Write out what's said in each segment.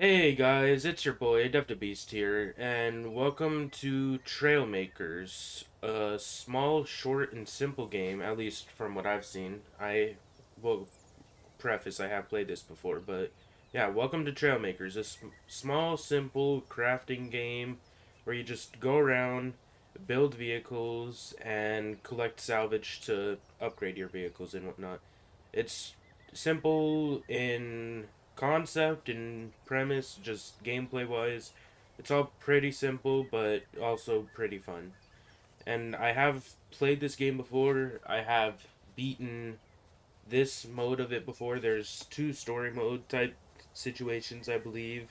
Hey guys, it's your boy Devdabeazzt here, and welcome to Trailmakers, a small, short, and simple game, at least from what I've seen. I will preface I have played this before, but yeah, welcome to Trailmakers, a small, simple crafting game where you just go around, build vehicles, and collect salvage to upgrade your vehicles and whatnot. It's simple in concept and premise, just gameplay wise. It's all pretty simple, but also pretty fun. And I have played this game before. I have beaten this mode of it before. There's two story mode type situations, I believe.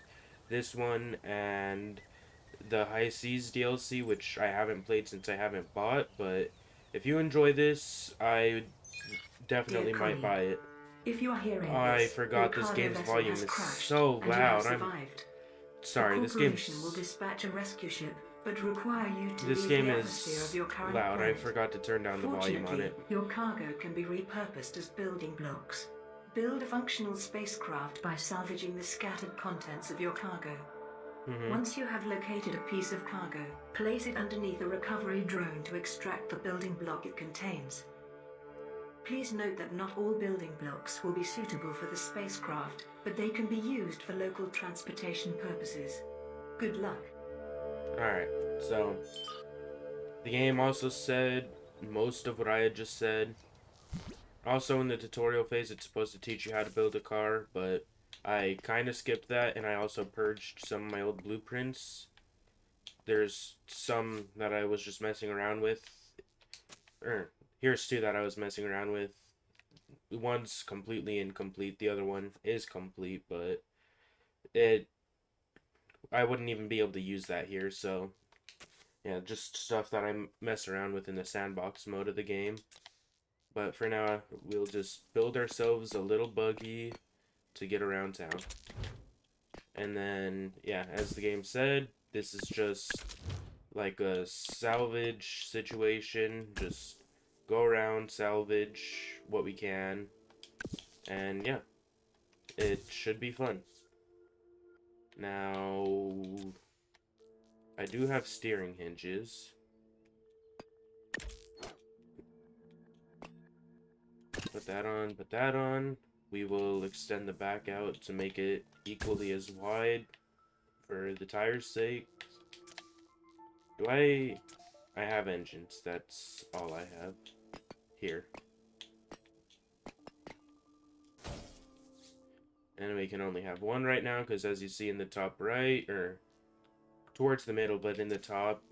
This one and the High Seas DLC, which I haven't played since I haven't bought, but if you enjoy this, I Dear definitely might colleague, buy it. if you are hearing I this, your forgot this cargo game's vessel volume has is crashed so and you have loud. I'm survived. The sorry. corporation will dispatch a rescue ship, but require you to This leave the game atmosphere of is your current loud. I planet. forgot to turn down the volume on Fortunately, it. your cargo can be repurposed as building blocks. Build a functional spacecraft by salvaging the scattered contents of your cargo. Mhm. Once you have located a piece of cargo, place it underneath a recovery drone to extract the building block it contains. Please note that not all building blocks will be suitable for the spacecraft, but they can be used for local transportation purposes. Good luck. All right. So, the game also said most of what I had just said. Also in the tutorial phase it's supposed to teach you how to build a car, but I kind of skipped that and I also purged some of my old blueprints. There's some that I was just messing around with. Here's two that I was messing around with. One's completely incomplete. The other one is complete, but it I wouldn't even be able to use that here. So yeah, just stuff that I mess around with in the sandbox mode of the game. But for now, we'll just build ourselves a little buggy to get around town. And then yeah, as the game said, this is just like a salvage situation. Just go around, salvage what we can, and yeah, it should be fun. Now, I do have steering hinges. Put that on, put that on. We will extend the back out to make it equally as wide for the tire's sake. Do I have engines. That's all I have here. And we can only have one right now because as you see in the top right, or towards the middle, but in the top,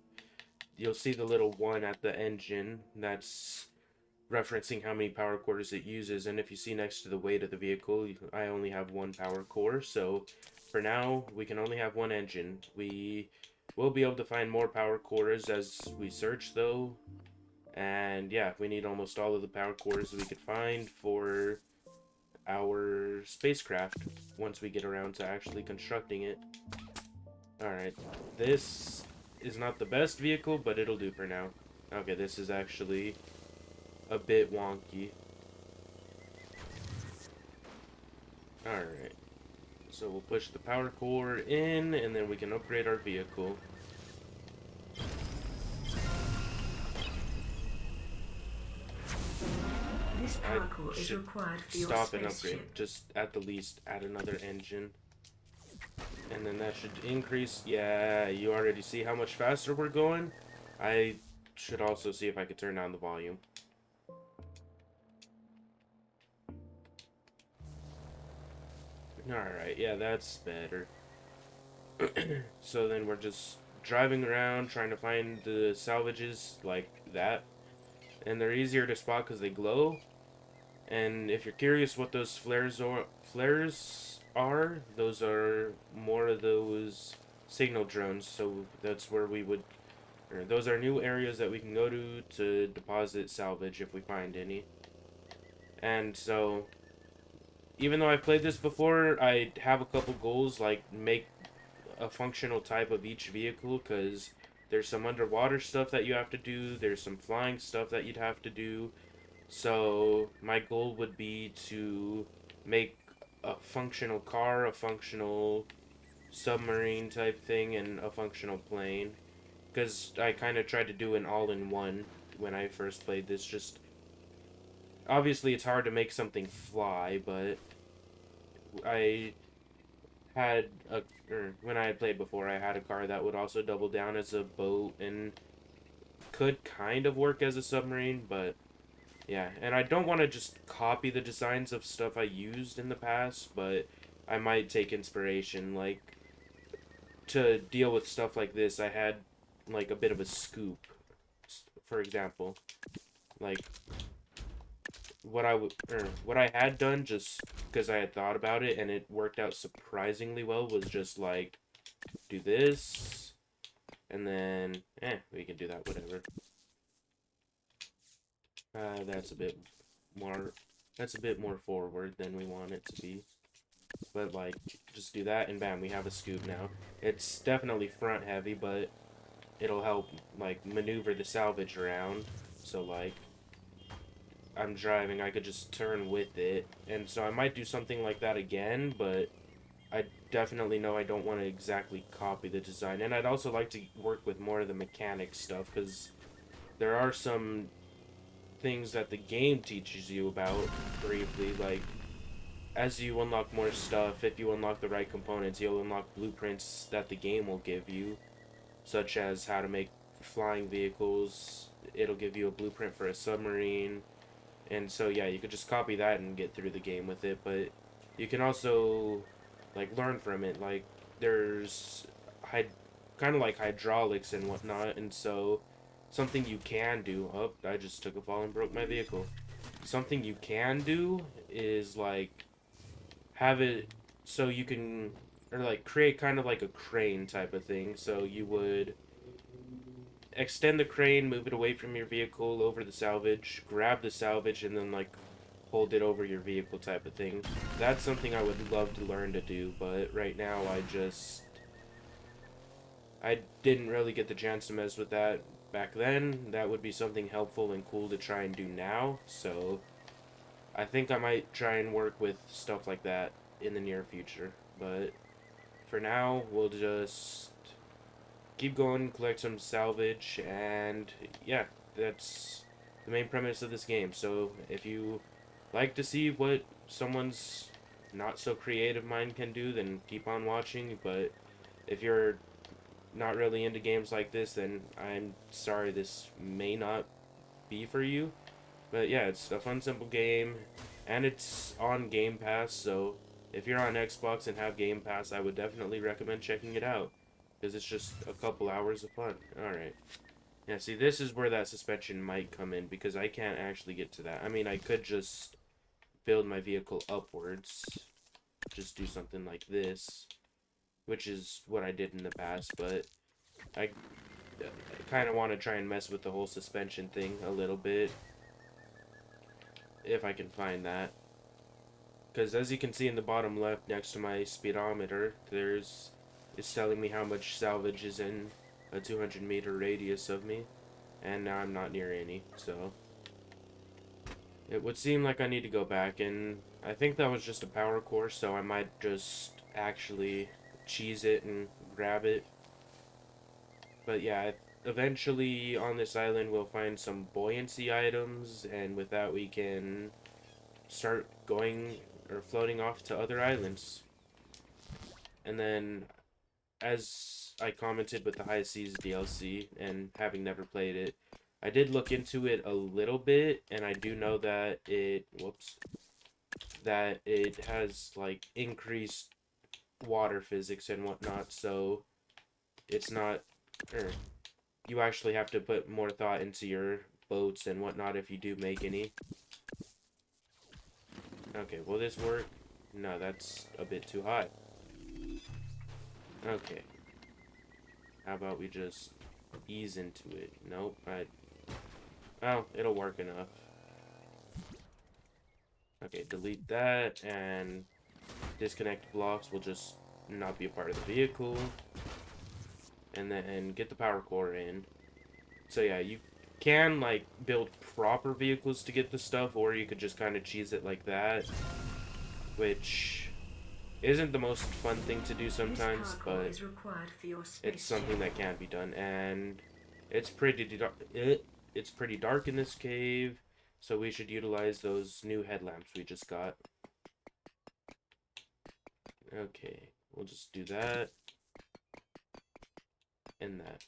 you'll see the little one at the engine. That's referencing how many power cores it uses. And if you see next to the weight of the vehicle, I only have one power core. So for now, we can only have one engine. We will be able to find more power cores as we search though. And yeah, we need almost all of the power cores we could find for our spacecraft once we get around to actually constructing it. Alright, this is not the best vehicle, but it'll do for now. Okay, this is actually a bit wonky. Alright, so we'll push the power core in, and then we can upgrade our vehicle. This I power core is should required for your stop and upgrade, spaceship. just at the least add another engine. And then that should increase. Yeah, you already see how much faster we're going. I should also see if I could turn down the volume. Alright, yeah, that's better. So then we're just driving around trying to find the salvages like that. And they're easier to spot because they glow. And if you're curious what those flares are, those are more of those signal drones. So that's where we would, or those are new areas that we can go to deposit salvage if we find any. And so, even though I've played this before, I have a couple goals like make a functional type of each vehicle because there's some underwater stuff that you have to do, there's some flying stuff that you'd have to do. So my goal would be to make a functional car, a functional submarine type thing and a functional plane. Because I kind of tried to do an all-in-one when I first played this. Just obviously it's hard to make something fly, but I had a or when I had played before, I had a car that would also double down as a boat and could kind of work as a submarine, but yeah. And I don't want to just copy the designs of stuff I used in the past, but I might take inspiration. Like, to deal with stuff like this, I had like a bit of a scoop, for example. Like, what I had done, just because I had thought about it and it worked out surprisingly well, was just like do this and then we can do that, whatever. That's a bit more forward than we want it to be, but like just do that and bam, we have a scoop now. It's definitely front heavy, but it'll help like maneuver the salvage around, so like I'm driving, I could just turn with it. And so I might do something like that again, but I definitely know I don't want to exactly copy the design. And I'd also like to work with more of the mechanics stuff, because there are some things that the game teaches you about briefly. Like, as you unlock more stuff, if you unlock the right components, you'll unlock blueprints that the game will give you, such as how to make flying vehicles. It'll give you a blueprint for a submarine. And so yeah, you could just copy that and get through the game with it, but you can also like learn from it. Like, there's kind of like hydraulics and whatnot, and so something you can do. Oh, I just took a fall and broke my vehicle. Something you can do is like have it so you can, or like create kind of like a crane type of thing. So you would extend the crane, move it away from your vehicle over the salvage, grab the salvage, and then like hold it over your vehicle type of thing. That's something I would love to learn to do, but right now I didn't really get the chance to mess with that back then. That would be something helpful and cool to try and do now, so I think I might try and work with stuff like that in the near future. But for now, we'll just keep going, collect some salvage, and yeah, that's the main premise of this game. So if you like to see what someone's not so creative mind can do, then keep on watching. But if you're not really into games like this, then I'm sorry, this may not be for you. But yeah, it's a fun, simple game, and it's on Game Pass, so if you're on Xbox and have Game Pass, I would definitely recommend checking it out, because it's just a couple hours of fun. Alright. Yeah, see, this is where that suspension might come in, because I can't actually get to that. I mean, I could just build my vehicle upwards, just do something like this, which is what I did in the past, but I kind of want to try and mess with the whole suspension thing a little bit, if I can find that. Because as you can see in the bottom left next to my speedometer, it's telling me how much salvage is in a 200-meter radius of me, and now I'm not near any, so it would seem like I need to go back, and I think that was just a power core, so I might just actually cheese it and grab it. But yeah, eventually on this island we'll find some buoyancy items, and with that we can start going or floating off to other islands. And then, as I commented with the High Seas DLC, and having never played it, I did look into it a little bit, and I do know that that it has like increased water physics and whatnot, so it's not, er, you actually have to put more thought into your boats and whatnot if you do make any. Okay, will this work? No, that's a bit too high. Okay. How about we just ease into it? Nope, well, it'll work enough. Okay, delete that, and disconnect blocks will just not be a part of the vehicle. And then get the power core in. So yeah, you can like build proper vehicles to get the stuff, or you could just kind of cheese it like that, which Isn't the most fun thing to do This sometimes, parkour but is required for your it's spaceship. something that can be done. And it's it's pretty dark in this cave, so we should utilize those new headlamps we just got. Okay, we'll just do that and that.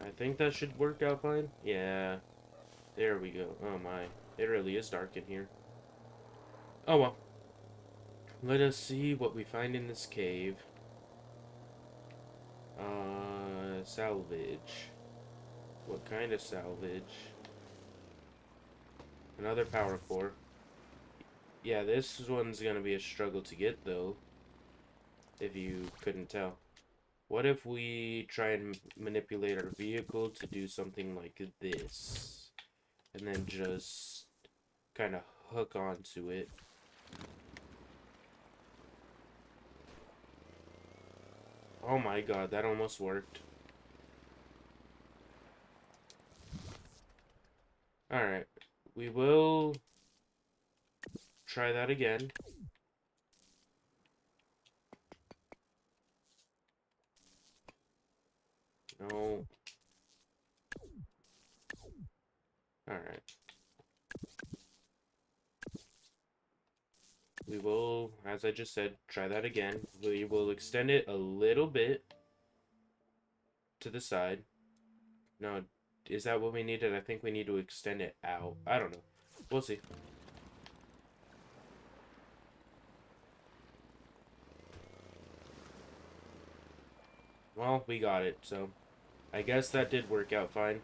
I think that should work out fine. Yeah, there we go. Oh my, it really is dark in here. Oh well. Let us see what we find in this cave. Salvage. What kind of salvage? Another power core. Yeah, this one's gonna be a struggle to get, though, if you couldn't tell. What if we try and manipulate our vehicle to do something like this? And then just kind of hook onto it. Oh my god, that almost worked. Alright, we will try that again. No. Alright. We will, as I just said, try that again. We will extend it a little bit to the side. No, is that what we needed? I think we need to extend it out. I don't know. We'll see. Well, we got it, so I guess that did work out fine.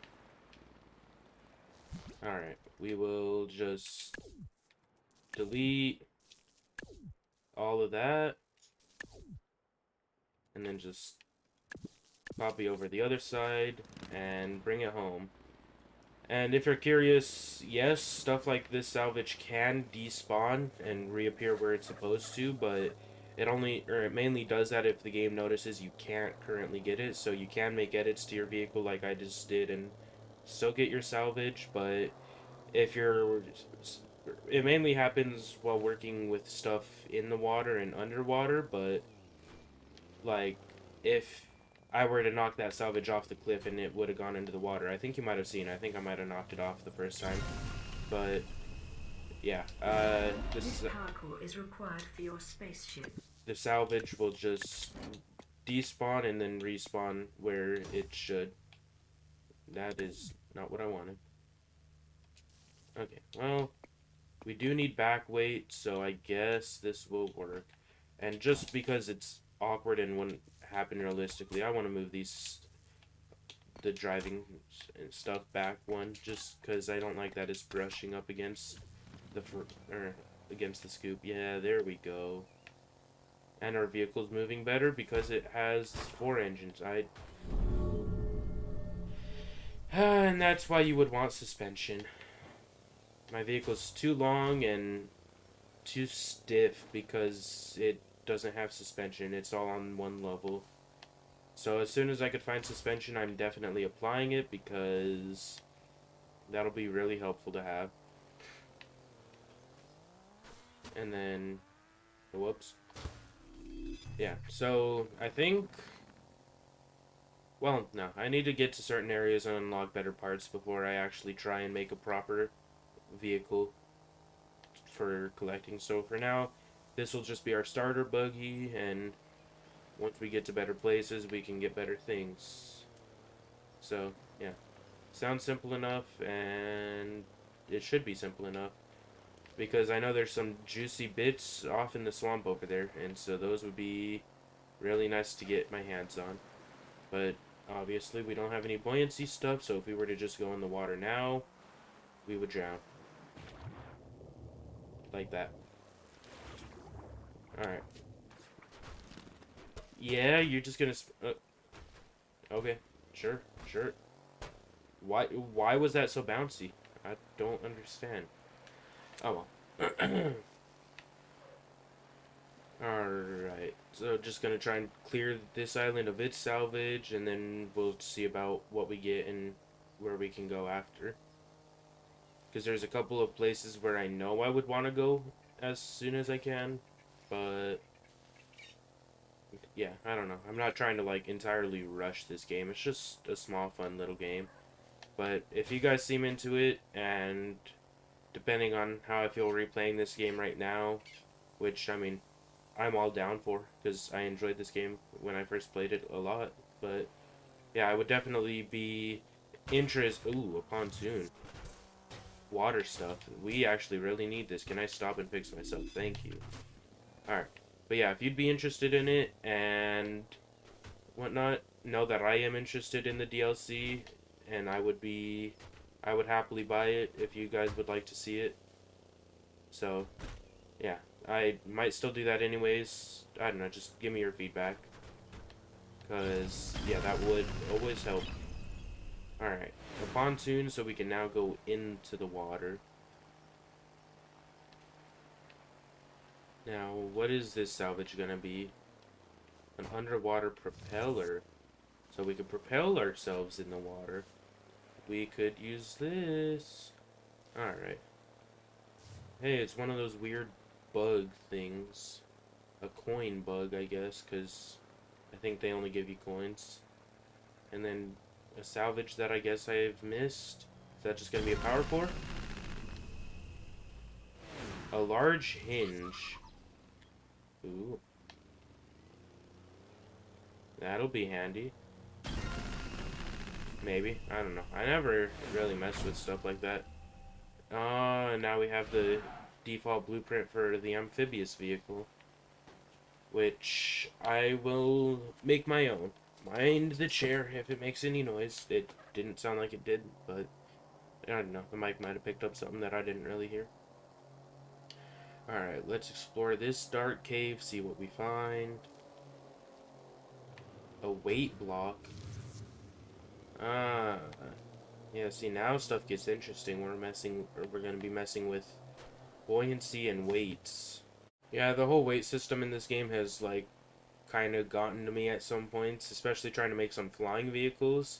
Alright, we will just delete all of that, and then just copy over the other side, and bring it home. And if you're curious, yes, stuff like this salvage can despawn and reappear where it's supposed to, but it mainly does that if the game notices you can't currently get it, so you can make edits to your vehicle like I just did and still get your salvage, but if you're it mainly happens while working with stuff in the water and underwater, but like if I were to knock that salvage off the cliff and it would have gone into the water, I think you might have seen. I think I might have knocked it off the first time, but yeah, This parkour is required for your spaceship. the salvage will just despawn and then respawn where it should. That is not what I wanted. Okay, well, we do need back weight, so I guess this will work. And just because it's awkward and wouldn't happen realistically, I want to move the driving and stuff back one, just because I don't like that it's brushing up against or against the scoop. Yeah, there we go. And our vehicle's moving better because it has 4 engines. And that's why you would want suspension. My vehicle's too long and too stiff because it doesn't have suspension. It's all on one level. So as soon as I could find suspension, I'm definitely applying it because that'll be really helpful to have. And then, whoops. Yeah, so I think, well, no, I need to get to certain areas and unlock better parts before I actually try and make a proper vehicle for collecting. So for now, this will just be our starter buggy, and once we get to better places, we can get better things. So, yeah. Sounds simple enough, and it should be simple enough. Because I know there's some juicy bits off in the swamp over there, and so those would be really nice to get my hands on. But obviously we don't have any buoyancy stuff, so if we were to just go in the water now, we would drown. Like that. Alright. Yeah, you're just gonna... okay. Sure. Sure. Why was that so bouncy? I don't understand. Oh well. Alright, so just gonna try and clear this island of its salvage, and then we'll see about what we get and where we can go after. Because there's a couple of places where I know I would want to go as soon as I can. but yeah, I don't know. I'm not trying to like entirely rush this game. It's just a small, fun little game. But if you guys seem into it, and depending on how I feel replaying this game right now, which I mean, I'm all down for because I enjoyed this game when I first played it a lot. But yeah, I would definitely be interested. Ooh, a pontoon. Water stuff. We actually really need this. Can I stop and fix myself? Thank you. Alright. But yeah, if you'd be interested in it and whatnot, know that I am interested in the DLC, and I would happily buy it if you guys would like to see it. So, yeah, I might still do that anyways. I don't know, just give me your feedback. Because, yeah, that would always help. Alright, a pontoon so we can now go into the water. Now, what is this salvage gonna be? An underwater propeller. So we could propel ourselves in the water. We could use this. Alright. Hey, it's one of those weird bug things. A coin bug, I guess, because I think they only give you coins. And then a salvage that I guess I've missed. Is that just going to be a power core? A large hinge. Ooh. That'll be handy. Maybe. I don't know. I never really messed with stuff like that. And now we have the default blueprint for the amphibious vehicle, which I will make my own. Mind the chair if it makes any noise. It didn't sound like it did, but I don't know. The mic might have picked up something that I didn't really hear. Alright, let's explore this dark cave, see what we find. A weight block. Ah. Yeah, see, now stuff gets interesting. We're gonna be messing with buoyancy and weights. Yeah, the whole weight system in this game has, like, kind of gotten to me at some points, especially trying to make some flying vehicles.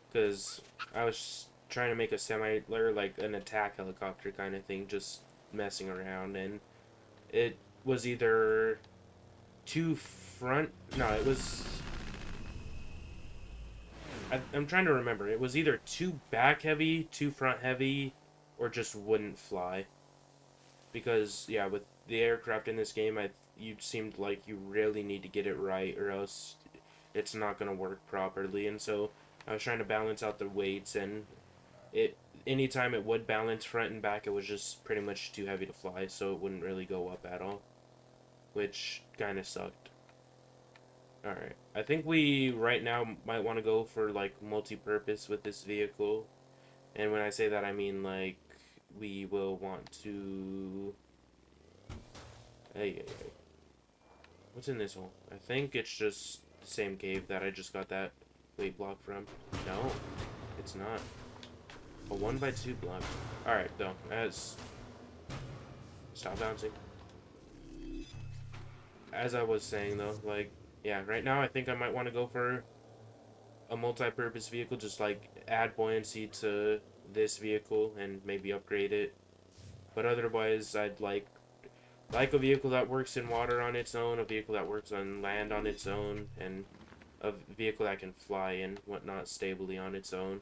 Because I was trying to make a or like an attack helicopter kind of thing, just messing around, and it was either too front. No, it was. I'm trying to remember. It was either too back heavy, too front heavy, or just wouldn't fly. Because yeah, with the aircraft in this game, you seemed like you really need to get it right, or else it's not gonna work properly. And so I was trying to balance out the weights, and it anytime it would balance front and back, it was just pretty much too heavy to fly, so it wouldn't really go up at all, which kind of sucked. All right, I think we right now might want to go for like multi-purpose with this vehicle, and when I say that, I mean like we will want to. Hey, what's in this hole? I think it's just the same cave that I just got that weight block from. No, it's not. A 1x2 block. Alright, though. Stop bouncing. As I was saying, though, like, yeah, right now I think I might want to go for a multi-purpose vehicle, just like add buoyancy to this vehicle and maybe upgrade it. But otherwise, I'd like a vehicle that works in water on its own, a vehicle that works on land on its own, and a vehicle that can fly and whatnot stably on its own.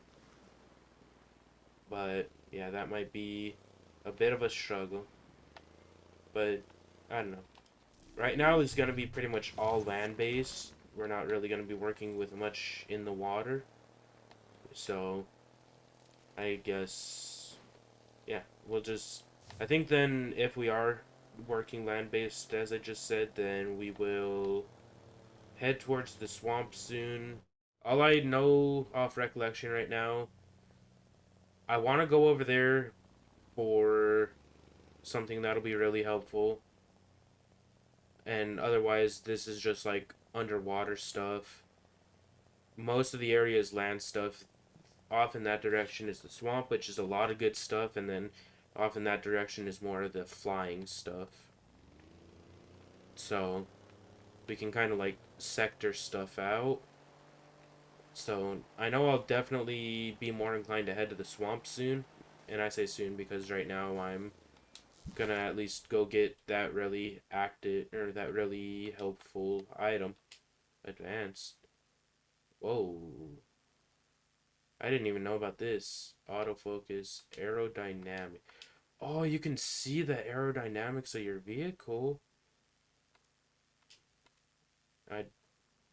But yeah, that might be a bit of a struggle. But I don't know. Right now it's going to be pretty much all land-based. We're not really going to be working with much in the water. So I guess, yeah, we'll just, I think then if we are working land-based, as I just said, then we will head towards the swamp soon. All I know off recollection right now, I want to go over there for something that'll be really helpful. And otherwise, this is just like underwater stuff. Most of the area is land stuff. Off in that direction is the swamp, which is a lot of good stuff, and then off in that direction is more of the flying stuff. So we can kind of like sector stuff out. So I know I'll definitely be more inclined to head to the swamp soon, and I say soon because right now I'm Gonna at least go get that really active or that really helpful item. Advanced. Whoa. I didn't even know about this. Autofocus. Aerodynamic. Oh, you can see the aerodynamics of your vehicle. I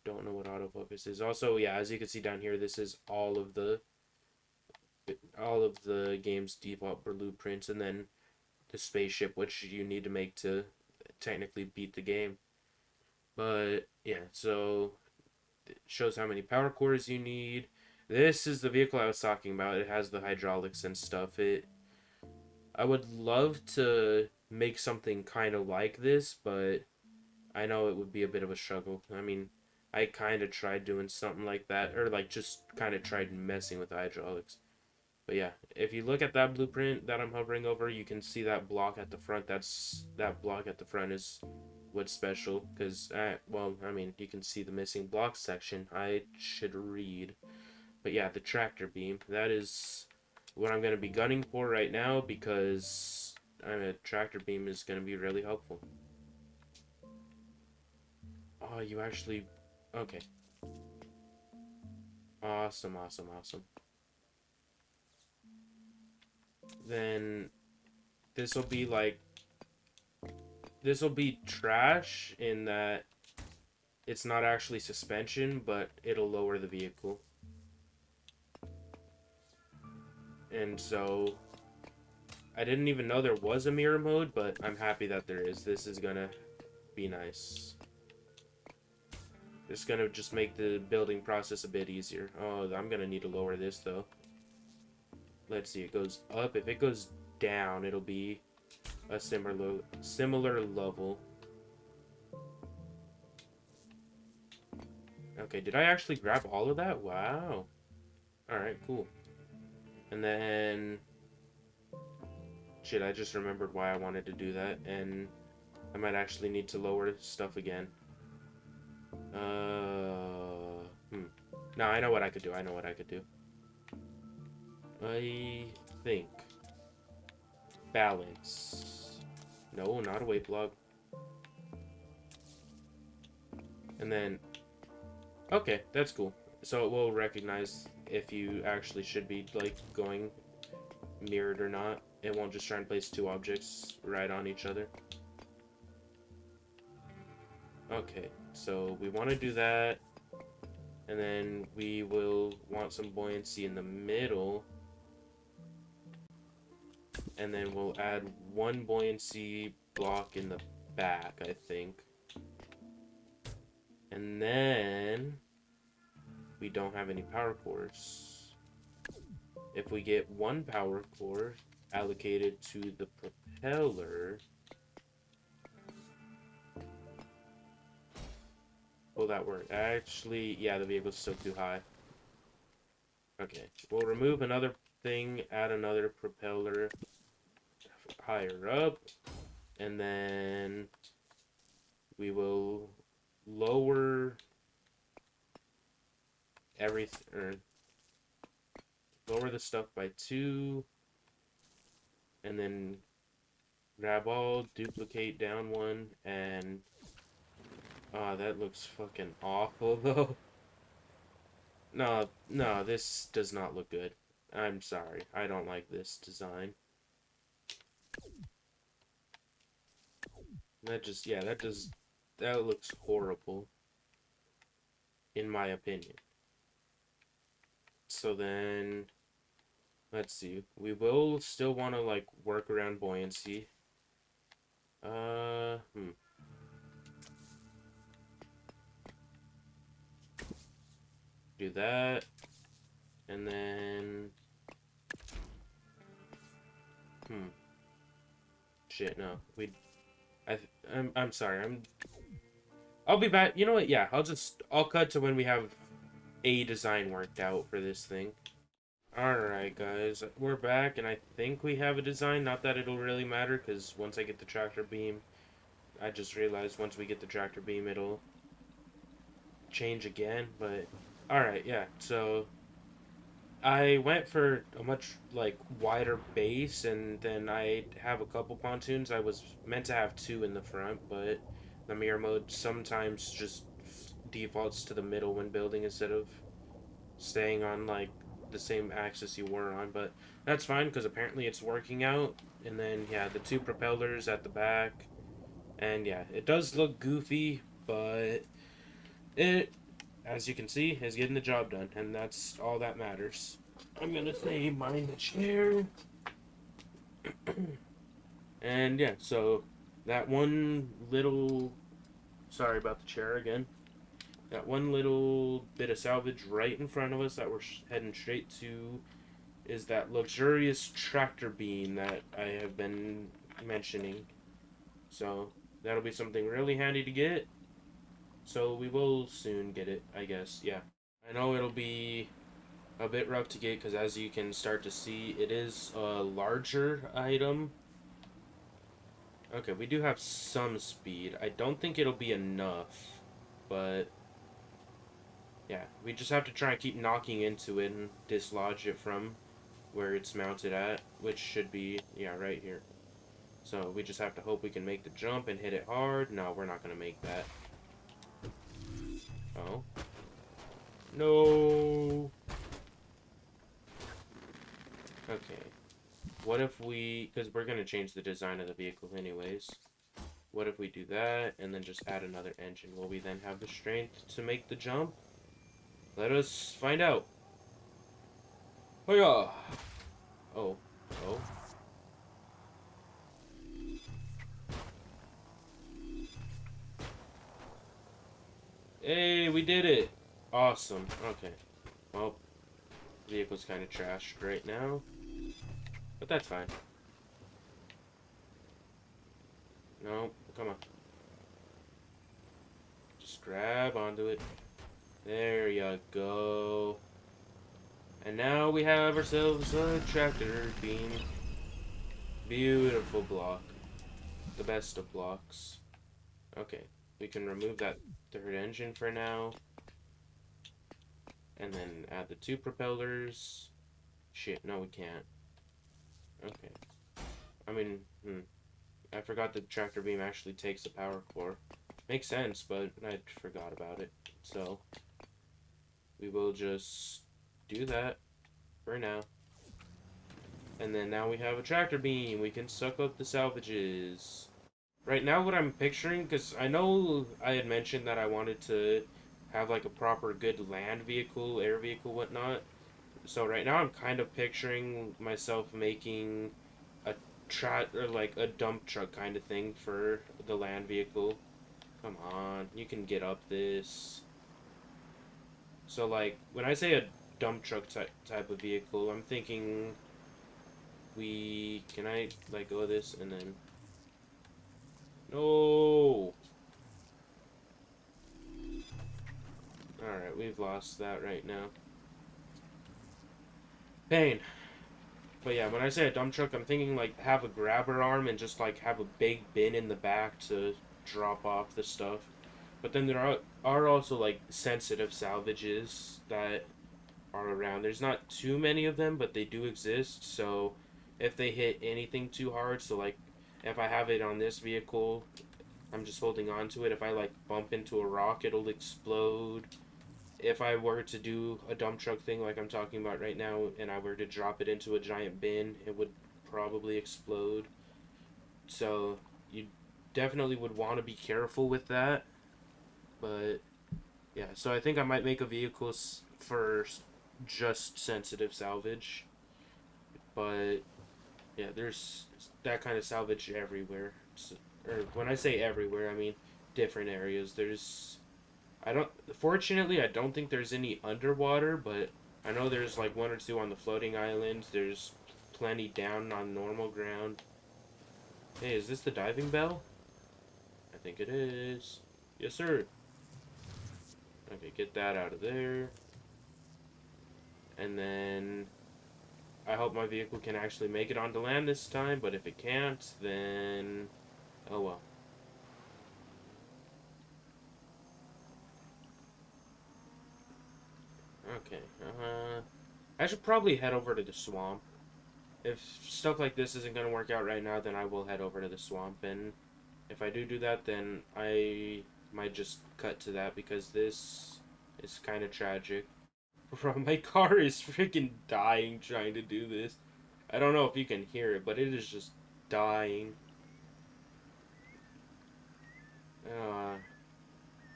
don't know what autofocus is. Also, yeah, as you can see down here, this is all of the game's default blueprints, and then the spaceship, which you need to make to technically beat the game. But yeah, so it shows how many power cores you need. This is the vehicle I was talking about. It has the hydraulics and stuff. I would love to make something kind of like this, but I know it would be a bit of a struggle. I mean, I kind of tried doing something like that, or like just kind of tried messing with the hydraulics. But yeah, if you look at that blueprint that I'm hovering over, you can see that block at the front. That block at the front is what's special, because, well, I mean, you can see the missing block section. I should read. But yeah, the tractor beam, that is what I'm going to be gunning for right now, because a tractor beam is going to be really helpful. Oh, you actually... Okay. Awesome, awesome, awesome. Then this will be like... This will be trash in that it's not actually suspension, but it'll lower the vehicle. And so... I didn't even know there was a mirror mode, but I'm happy that there is. This is gonna be nice. It's gonna just make the building process a bit easier. Oh, I'm gonna need to lower this though. Let's see, it goes up. If it goes down, it'll be a similar level. Okay, did I actually grab all of that? Wow. Alright, cool. And then... Shit, I just remembered why I wanted to do that, and I might actually need to lower stuff again. No, I know what I could do. I know what I could do. I think. Balance. No, not a weight block. And then... Okay, that's cool. So it will recognize if you actually should be, like, going mirrored or not. It won't just try and place two objects right on each other. Okay, so we want to do that. And then we will want some buoyancy in the middle. And then we'll add one buoyancy block in the back, I think. And then we don't have any power cores. If we get one power core allocated to the propeller, will that work? Actually, yeah, the vehicle's still too high. Okay, we'll remove another thing, add another propeller higher up, and then we will lower everything, or lower the stuff by 2, and then grab all, duplicate down 1, and that looks fucking awful though. No, no, this does not look good. I'm sorry, I don't like this design. That looks horrible, in my opinion. So then, let's see. We will still want to, like, work around buoyancy. Do that. And then... Shit, no. I'm sorry, I'll be back. You know what? Yeah, I'll cut to when we have a design worked out for this thing. Alright, guys. We're back, and I think we have a design. Not that it'll really matter, because once I get the tractor beam, I just realized once we get the tractor beam, it'll change again, but... Alright, yeah, so... I went for a much like wider base, and then I have a couple pontoons. I was meant to have two in the front, but the mirror mode sometimes just defaults to the middle when building instead of staying on like the same axis you were on. But that's fine because apparently it's working out. And then yeah, the two propellers at the back, and yeah, it does look goofy, but it, as you can see, is getting the job done, and that's all that matters. I'm gonna say mind the chair. And yeah, so that one little, sorry about the chair again. That one little bit of salvage right in front of us that we're heading straight to is that luxurious tractor beam that I have been mentioning. So that'll be something really handy to get. So we will soon get it, I guess. Yeah. I know it'll be a bit rough to get because as you can start to see, it is a larger item. Okay, we do have some speed. I don't think it'll be enough, but yeah, we just have to try and keep knocking into it and dislodge it from where it's mounted at, which should be, yeah, right here. So we just have to hope we can make the jump and hit it hard. No, we're not going to make that. Oh. No. Okay. What if we, because we're going to change the design of the vehicle anyways. What if we do that and then just add another engine? Will we then have the strength to make the jump? Let us find out. Oh yeah. Oh. Oh. Hey, we did it. Awesome. Okay. Well, vehicle's kind of trashed right now, but that's fine. No, come on. Just grab onto it. There you go. And now we have ourselves a tractor beam. Beautiful block. The best of blocks. Okay, we can remove that third engine for now. And then add the two propellers. Shit, no we can't. Okay. I mean, I forgot the tractor beam actually takes the power core. Makes sense, but I forgot about it. So, we will just do that for now. And then now we have a tractor beam. We can suck up the salvages. Right now what I'm picturing, because I know I had mentioned that I wanted to have like a proper good land vehicle, air vehicle, whatnot. So right now I'm kind of picturing myself making a or like a dump truck kind of thing for the land vehicle. Come on, you can get up this. So like when I say a dump truck type of vehicle, I'm thinking we can I let go of this and then no. Alright, we've lost that right now. Pain. But yeah, when I say a dump truck, I'm thinking like have a grabber arm and just like have a big bin in the back to drop off the stuff. But then there are also like sensitive salvages that are around. There's not too many of them, but they do exist. So if they hit anything too hard, so like if I have it on this vehicle, I'm just holding on to it. If I like bump into a rock, it'll explode. If I were to do a dump truck thing like I'm talking about right now and I were to drop it into a giant bin, it would probably explode. So you definitely would want to be careful with that. But yeah, so I think I might make a vehicle for just sensitive salvage. But yeah, there's that kind of salvage everywhere. So, or when I say everywhere, I mean different areas. There's I don't. Fortunately, I don't think there's any underwater, but I know there's like one or two on the floating islands. There's plenty down on normal ground. Hey, is this the diving bell? I think it is. Yes, sir. Okay, get that out of there. And then I hope my vehicle can actually make it onto land this time, but if it can't, then oh well. Okay. I should probably head over to the swamp. If stuff like this isn't going to work out right now, then I will head over to the swamp. And if I do that, then I might just cut to that because this is kind of tragic. Bro, my car is freaking dying trying to do this. I don't know if you can hear it, but it is just dying.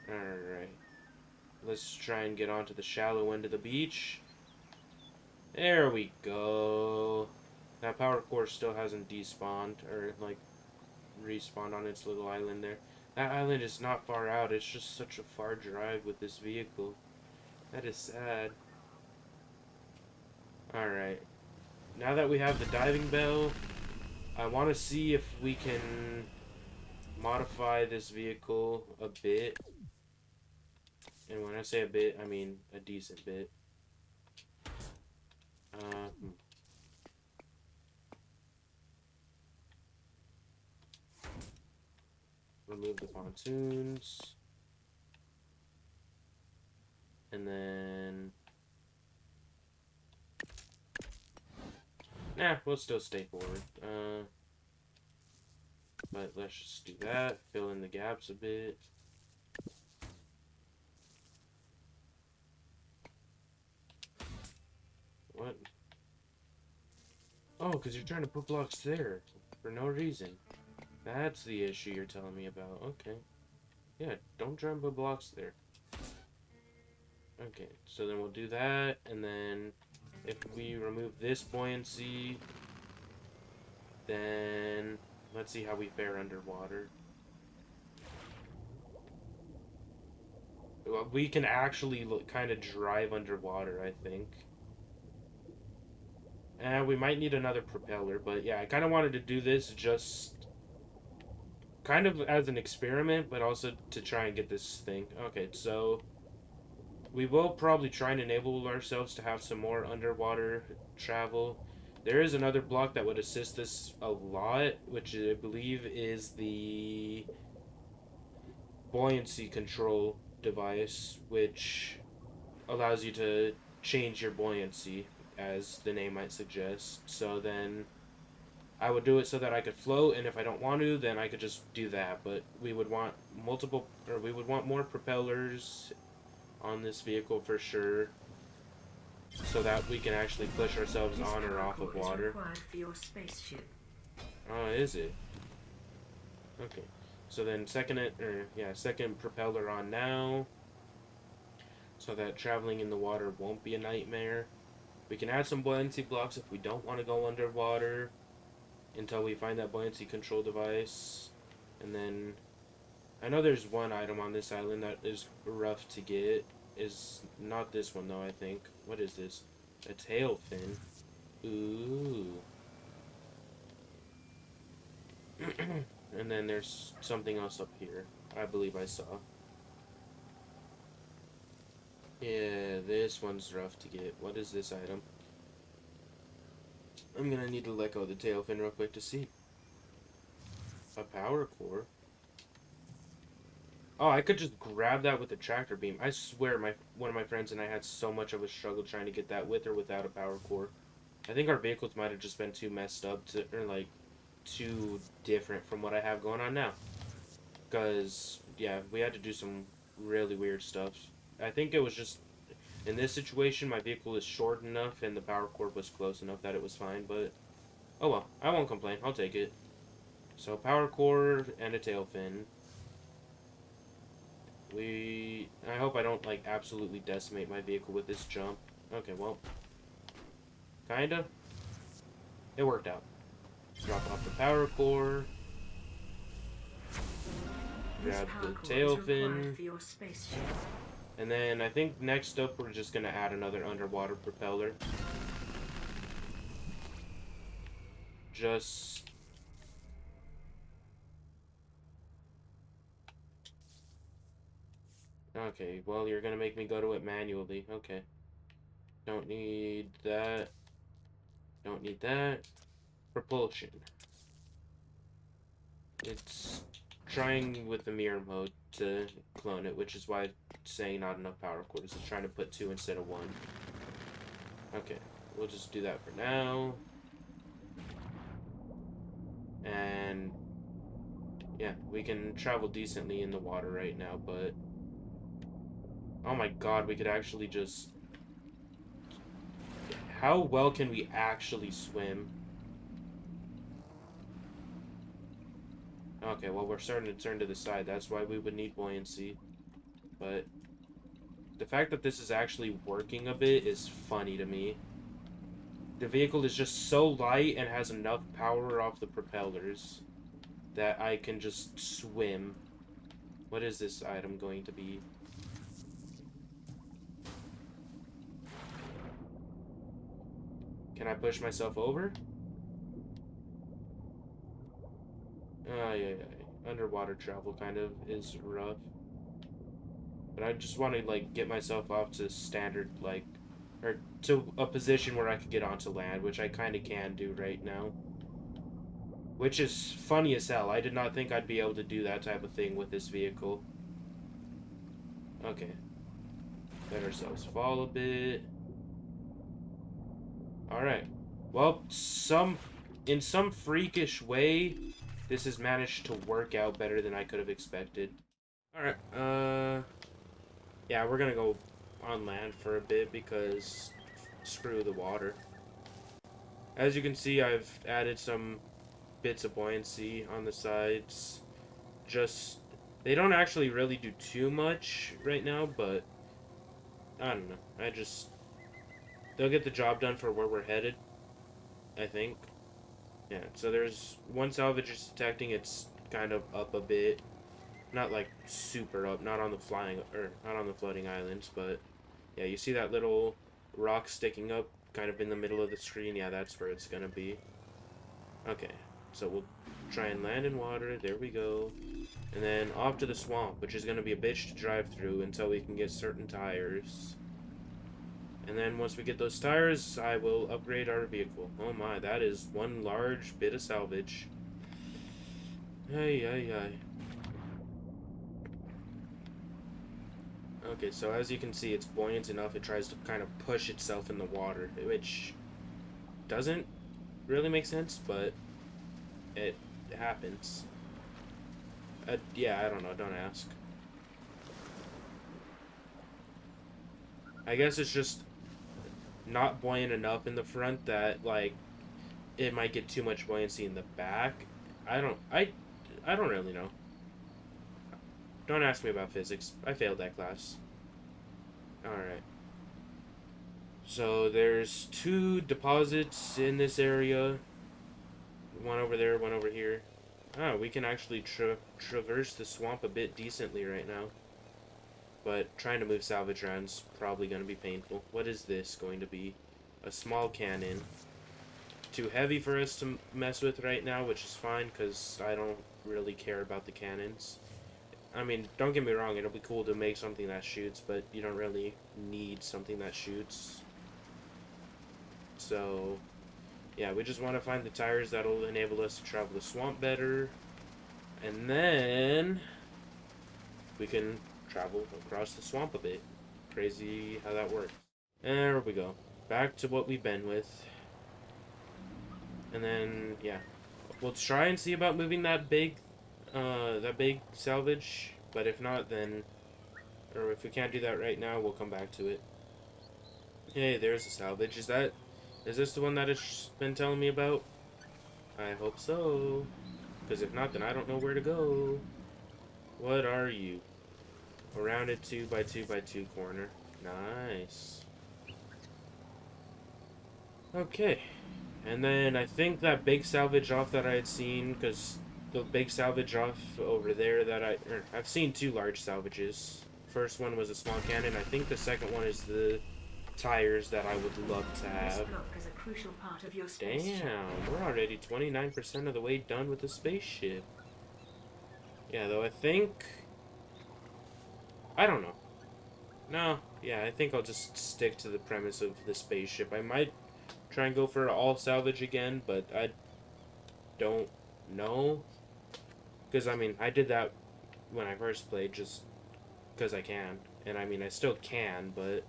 Alright. Let's try and get onto the shallow end of the beach. There we go. That power core still hasn't despawned, or, like, respawned on its little island there. That island is not far out. It's just such a far drive with this vehicle. That is sad. Alright. Now that we have the diving bell, I want to see if we can modify this vehicle a bit. And when I say a bit, I mean a decent bit. Hmm. Remove the pontoons. And then... Nah, we'll still stay forward. But let's just do that. Fill in the gaps a bit. What? Oh, because you're trying to put blocks there. For no reason. That's the issue you're telling me about. Okay. Yeah, don't try and put blocks there. Okay, so then we'll do that, and then if we remove this buoyancy, then let's see how we fare underwater. Well, we can actually kind of drive underwater, I think. And we might need another propeller, but yeah, I kind of wanted to do this just kind of as an experiment, but also to try and get this thing. Okay, so we will probably try and enable ourselves to have some more underwater travel. There is another block that would assist this a lot, which I believe is the buoyancy control device, which allows you to change your buoyancy, as the name might suggest. So then I would do it so that I could float, and if I don't want to, then I could just do that. But we would want we would want more propellers on this vehicle for sure, so that we can actually push ourselves on or off of water. For your spaceship. Oh, is it? Okay. So then second propeller on now, so that traveling in the water won't be a nightmare. We can add some buoyancy blocks if we don't want to go underwater until we find that buoyancy control device. And then I know there's one item on this island that is rough to get. Is not this one though, I think. What is this? A tail fin. Ooh. And then there's something else up here. I believe I saw. Yeah, this one's rough to get. What is this item? I'm gonna need to let go of the tail fin real quick to see. A power core? Oh, I could just grab that with a tractor beam. I swear one of my friends and I had so much of a struggle trying to get that with or without a power core. I think our vehicles might have just been too messed up or like too different from what I have going on now. Because, yeah, we had to do some really weird stuff. I think it was just, in this situation, my vehicle is short enough and the power cord was close enough that it was fine, but, oh well, I won't complain, I'll take it. So, power cord and a tail fin. I hope I don't, like, absolutely decimate my vehicle with this jump. Okay, well, kinda. It worked out. Drop off the power core. Grab the tail fin. And then I think next up we're just going to add another underwater propeller. Just... Okay, well you're going to make me go to it manually. Okay. Don't need that. Don't need that. Propulsion. It's trying with the mirror mode to clone it, which is why it's saying not enough power cores. It's trying to put 2 instead of 1. Okay, we'll just do that for now. And yeah, we can travel decently in the water right now, but oh my god, we could actually just... How well can we actually swim? Okay, well, we're starting to turn to the side. That's why we would need buoyancy. But the fact that this is actually working a bit is funny to me. The vehicle is just so light and has enough power off the propellers that I can just swim. What is this item going to be? Can I push myself over? Oh, yeah. Underwater travel kind of is rough. But I just want to, like, get myself off to standard, like, or to a position where I could get onto land, which I kind of can do right now. Which is funny as hell. I did not think I'd be able to do that type of thing with this vehicle. Okay. Let ourselves fall a bit. Alright. Well, in some freakish way, this has managed to work out better than I could have expected. Alright, yeah, we're gonna go on land for a bit because screw the water. As you can see, I've added some bits of buoyancy on the sides. Just, they don't actually really do too much right now, but I don't know. They'll get the job done for where we're headed, I think. Yeah, so there's one salvage is detecting, it's kind of up a bit. Not like super up, not on the not on the floating islands, but yeah, you see that little rock sticking up kind of in the middle of the screen? Yeah, that's where it's gonna be. Okay, so we'll try and land in water, there we go. And then off to the swamp, which is gonna be a bitch to drive through until we can get certain tires. And then once we get those tires, I will upgrade our vehicle. Oh my, that is one large bit of salvage. Hey, hey, hey. Okay, so as you can see, it's buoyant enough, it tries to kind of push itself in the water, which doesn't really make sense, but it happens. Yeah, I don't know, don't ask. I guess it's just not buoyant enough in the front that, like, it might get too much buoyancy in the back. I don't really know. Don't ask me about physics. I failed that class. Alright. So there's two deposits in this area. One over there, one over here. Oh, we can actually traverse the swamp a bit decently right now. But trying to move salvage around is probably going to be painful. What is this going to be? A small cannon. Too heavy for us to mess with right now, which is fine, because I don't really care about the cannons. I mean, don't get me wrong, it'll be cool to make something that shoots, but you don't really need something that shoots. So, yeah, we just want to find the tires that'll enable us to travel the swamp better. And then we can travel across the swamp a bit. Crazy how that works. There we go. Back to what we've been with. And then, yeah. We'll try and see about moving that big salvage. But if not, then... Or if we can't do that right now, we'll come back to it. Hey, there's a salvage. Is this the one that it's been telling me about? I hope so. Because if not, then I don't know where to go. What are you? A rounded 2x2x2 corner. Nice. Okay. And then I think that big salvage off that I had seen, because the big salvage off over there that I've seen two large salvages. First one was a small cannon. I think the second one is the tires that I would love to have. This block is a crucial part of your Damn, spaceship. we're already 29% of the way done with the spaceship. Yeah, though I think... I don't know. No, yeah, I think I'll just stick to the premise of the spaceship. I might try and go for all salvage again, but I don't know. Because, I mean, I did that when I first played just because I can. And, I mean, I still can, but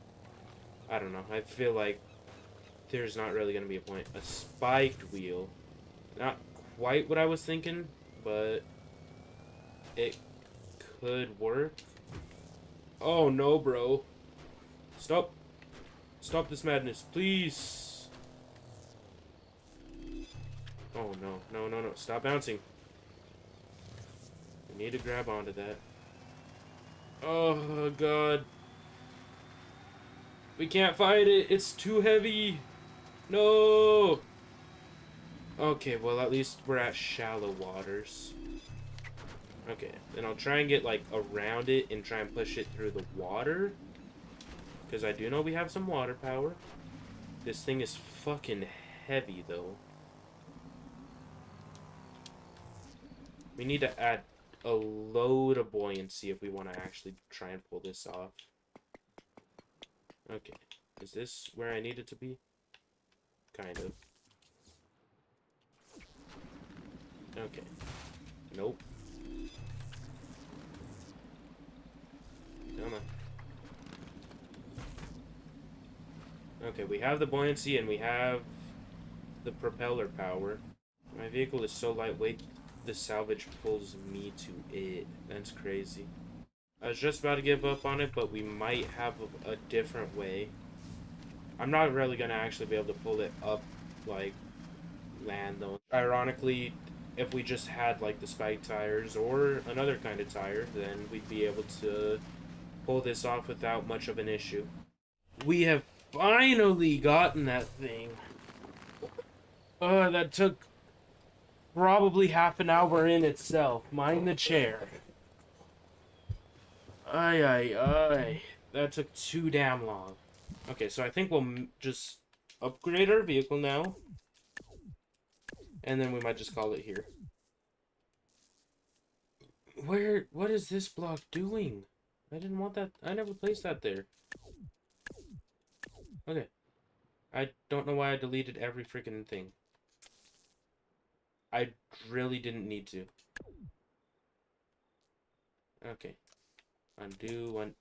I don't know. I feel like there's not really going to be a point. A spiked wheel. Not quite what I was thinking, but it could work. Oh no, bro. Stop. Stop this madness, please. Oh no, no, no, no. Stop bouncing. We need to grab onto that. Oh god. We can't fight it. It's too heavy. No. Okay, well at least we're at shallow waters. Okay, then I'll try and get like around it and try and push it through the water. Because I do know we have some water power. This thing is fucking heavy though. We need to add a load of buoyancy if we want to actually try and pull this off. Okay, is this where I need it to be? Kind of. Okay. Nope. Come on. Okay, we have the buoyancy and we have the propeller power. My vehicle is so lightweight, the salvage pulls me to it. That's crazy. I was just about to give up on it, but we might have a different way. I'm not really going to actually be able to pull it up, like, land, though. Ironically, if we just had, like, the spike tires or another kind of tire, then we'd be able to pull this off without much of an issue. We have finally gotten that thing. That took probably half an hour in itself. Mind the chair. Ay, ay, ay. That took too damn long. Okay, so I think we'll just upgrade our vehicle now. And then we might just call it here. What is this block doing? I didn't want that. I never placed that there. Okay. I don't know why I deleted every freaking thing. I really didn't need to. Okay. Undo,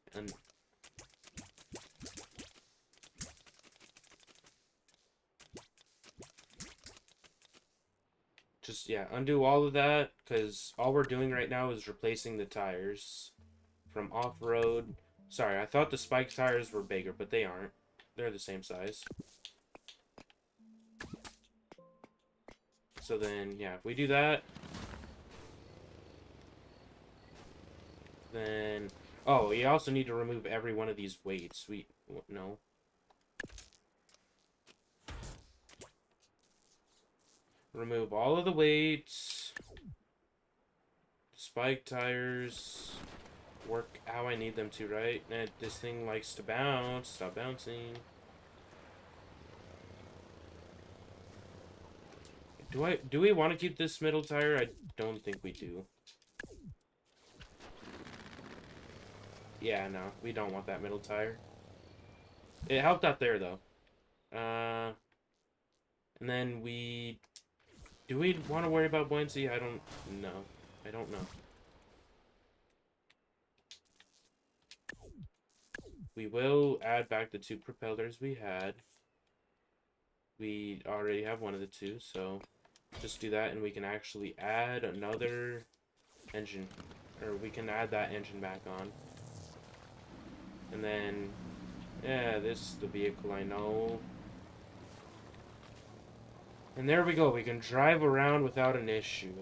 just, yeah, undo all of that, because all we're doing right now is replacing the tires from off-road. Sorry, I thought the spike tires were bigger, but they aren't. They're the same size. So then, yeah, if we do that, then... Oh, you also need to remove every one of these weights. No. Remove all of the weights. Spike tires. Work how I need them to, right? And this thing likes to bounce. Stop bouncing. Do we want to keep this middle tire? I don't think we do. Yeah, no, we don't want that middle tire. It helped out there though. And then do we want to worry about buoyancy? I don't know. I don't know. We will add back the 2 propellers we had. We already have one of the 2, so just do that and we can actually add another engine. Or we can add that engine back on. And then, yeah, this is the vehicle I know. And there we go. We can drive around without an issue.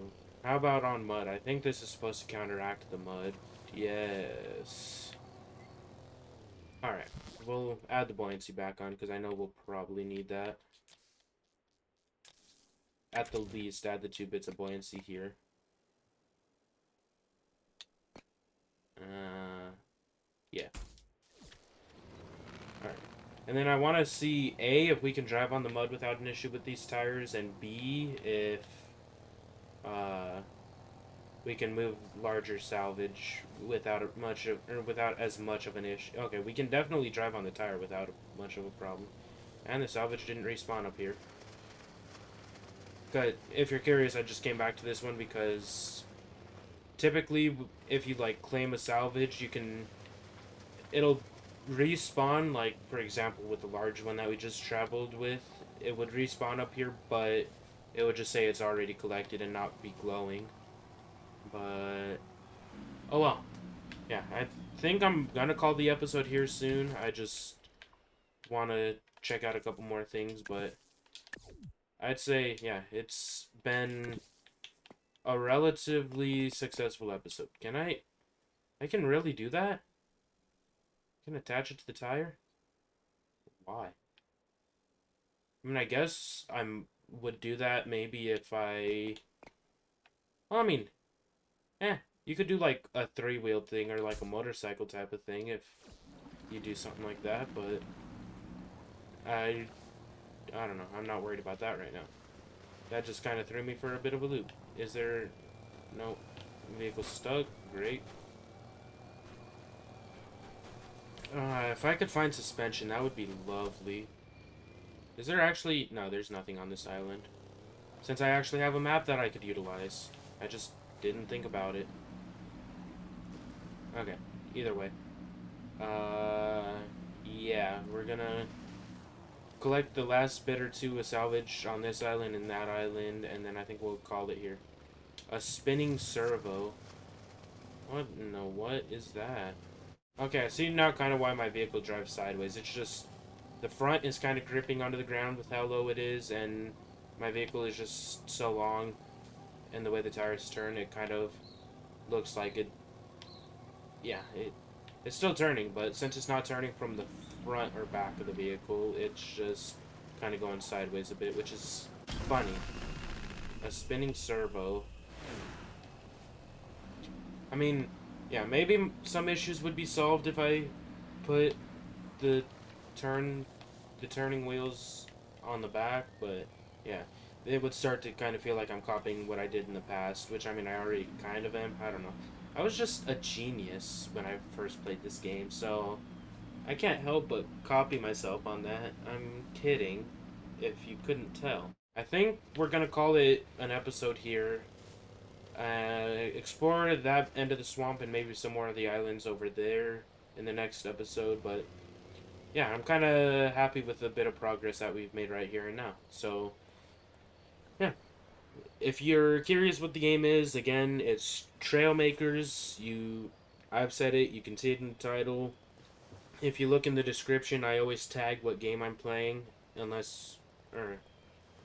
How about on mud? I think this is supposed to counteract the mud. Yes. Alright. We'll add the buoyancy back on because I know we'll probably need that. At the least, add the 2 bits of buoyancy here. Yeah. Alright. And then I want to see, A, if we can drive on the mud without an issue with these tires, and B, if we can move larger salvage without as much of an issue. Okay, we can definitely drive on the tire without much of a problem. And the salvage didn't respawn up here. But if you're curious, I just came back to this one because typically if you like claim a salvage, it'll respawn, like for example with the large one that we just traveled with, it would respawn up here, but it would just say it's already collected and not be glowing. But oh well. Yeah, I think I'm gonna call the episode here soon. I just want to check out a couple more things, but I'd say, yeah, it's been a relatively successful episode. I can really do that? I can attach it to the tire? Why? I mean, I guess would do that maybe if well, I mean, you could do like a three-wheeled thing or like a motorcycle type of thing if you do something like that, but I, I don't know. I'm not worried about that right now. That just kind of threw me for a bit of a loop. Is there... No. Vehicle stuck. Great. If I could find suspension, that would be lovely. Is there actually... No, there's nothing on this island. Since I actually have a map that I could utilize. I just didn't think about it. Okay. Either way. Yeah. We're gonna collect the last bit or two of salvage on this island and that island, and then I think we'll call it here. A spinning servo. What? No, what is that? Okay, I see now kind of why my vehicle drives sideways. It's just the front is kind of gripping onto the ground with how low it is, and my vehicle is just so long, and the way the tires turn, it kind of looks like it. Yeah, it's still turning, but since it's not turning from the front or back of the vehicle, it's just kind of going sideways a bit, which is funny. A spinning servo. I mean, yeah, maybe some issues would be solved if I put the turning wheels on the back, but yeah, it would start to kind of feel like I'm copying what I did in the past, which I mean I already kind of am. I don't know. I was just a genius when I first played this game, so I can't help but copy myself on that. I'm kidding, if you couldn't tell. I think we're gonna call it an episode here. Explore that end of the swamp and maybe some more of the islands over there in the next episode, but yeah, I'm kind of happy with the bit of progress that we've made right here and now. So, yeah. If you're curious what the game is, again, it's Trailmakers. I've said it, you can see it in the title. If you look in the description, I always tag what game I'm playing, or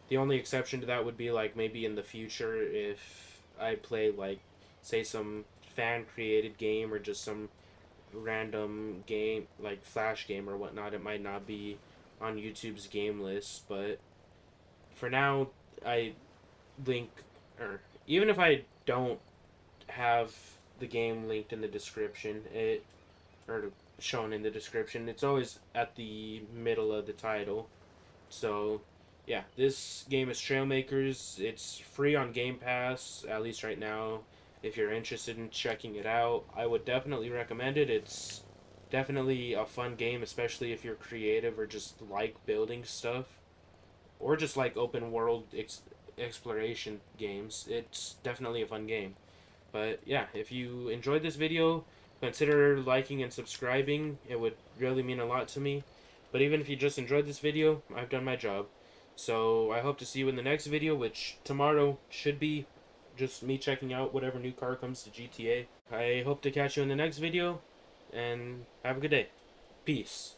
the only exception to that would be like maybe in the future if I play like, say some fan created game or just some random game like flash game or whatnot, it might not be on YouTube's game list, but for now I link, or even if I don't have the game linked in the description, or shown in the description, it's always at the middle of the title. So yeah, this game is Trailmakers. It's free on Game Pass, at least right now. If you're interested in checking it out, I would definitely recommend it. It's definitely a fun game, especially if you're creative or just like building stuff, or just like open world exploration games. It's definitely a fun game. But yeah, if you enjoyed this video, consider liking and subscribing. It would really mean a lot to me. But even if you just enjoyed this video, I've done my job. So I hope to see you in the next video, which tomorrow should be just me checking out whatever new car comes to GTA. I hope to catch you in the next video, and have a good day. Peace.